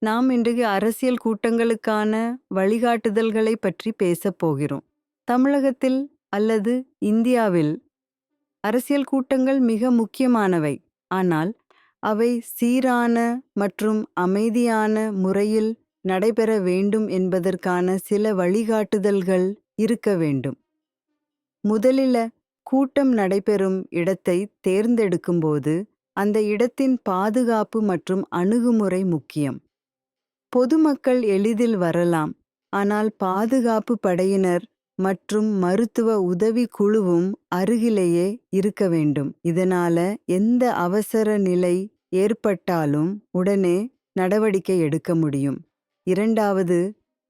நாம் இன்றைக்கு அரசியல் கூட்டங்களுக்கான வழிகாட்டுதல்களை பற்றி பேசப் போகிறோம். தமிழகத்தில் அல்லது இந்தியாவில் அரசியல் கூட்டங்கள் மிக முக்கியமானவை. ஆனால் அவை சீரான மற்றும் அமைதியான முறையில் நடைபெற வேண்டும் என்பதற்கான சில வழிகாட்டுதல்கள் இருக்க வேண்டும். முதலில் கூட்டம் நடைபெறும் இடத்தை தேர்ந்தெடுக்கும்போது அந்த இடத்தின் பாதுகாப்பு மற்றும் அணுகுமுறை முக்கியம். பொதுமக்கள் எளிதில் வரலாம், ஆனால் பாதுகாப்பு படையினர் மற்றும் மருத்துவ உதவி குழுவும் அருகிலேயே இருக்க வேண்டும். இதனால எந்த அவசர நிலை ஏற்பட்டாலும் உடனே நடவடிக்கை எடுக்க முடியும். இரண்டாவது,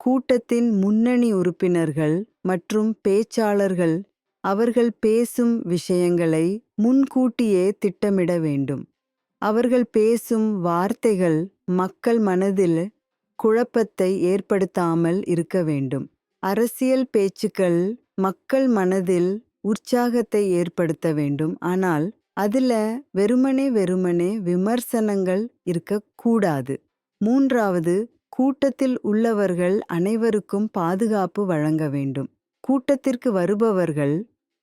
கூட்டத்தின் முன்னணி உறுப்பினர்கள் மற்றும் பேச்சாளர்கள் அவர்கள் பேசும் விஷயங்களை முன்கூட்டியே திட்டமிட வேண்டும். அவர்கள் பேசும் வார்த்தைகள் மக்கள் மனதில் குழப்பத்தை ஏற்படுத்தாமல் இருக்க வேண்டும். அரசியல் பேச்சுக்கள் மக்கள் மனதில் உற்சாகத்தை ஏற்படுத்த வேண்டும், ஆனால் அதுல வெறுமனே விமர்சனங்கள் இருக்கக்கூடாது. மூன்றாவது, கூட்டத்தில் உள்ளவர்கள் அனைவருக்கும் பாதுகாப்பு வழங்க வேண்டும். கூட்டத்திற்கு வருபவர்கள்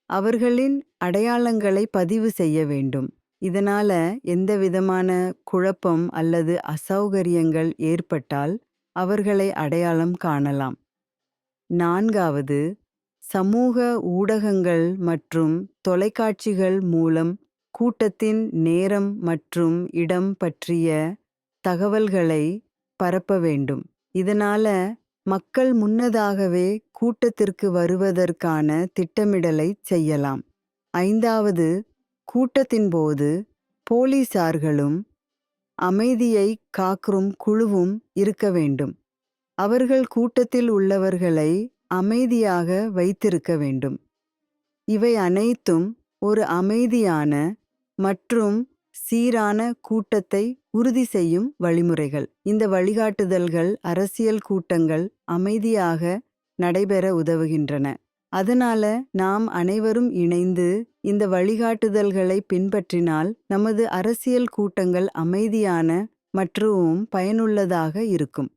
அவர்களின் அடையாளங்களை பதிவு செய்ய வேண்டும். இதனால எந்தவிதமான குழப்பம் அல்லது அசௌகரியங்கள் ஏற்பட்டால் அவர்களை அடையாளம் காணலாம். நான்காவது, சமூக ஊடகங்கள் மற்றும் தொலைக்காட்சிகள் மூலம் கூட்டத்தின் நேரம் மற்றும் இடம் பற்றிய தகவல்களை பரப்ப வேண்டும். இதனால மக்கள் முன்னதாகவே கூட்டத்திற்கு வருவதற்கான திட்டமிடலை செய்யலாம். ஐந்தாவது, கூட்டத்தின் போது போலீசார்களும் அமைதியை காக்கும் குழுவும் இருக்க வேண்டும். அவர்கள் கூட்டத்தில் உள்ளவர்களை அமைதியாக வைத்திருக்க வேண்டும். இவை அனைத்தும் ஒரு அமைதியான மற்றும் சீரான கூட்டத்தை உறுதி செய்யும் வழிமுறைகள். இந்த வழிகாட்டுதல்கள் அரசியல் கூட்டங்கள் அமைதியாக நடைபெற உதவுகின்றன. அதனால நாம் அனைவரும் இணைந்து இந்த வழிகாட்டுதல்களை பின்பற்றினால் நமது அரசியல் கூட்டங்கள் அமைதியான மற்றும் பயனுள்ளதாக இருக்கும்.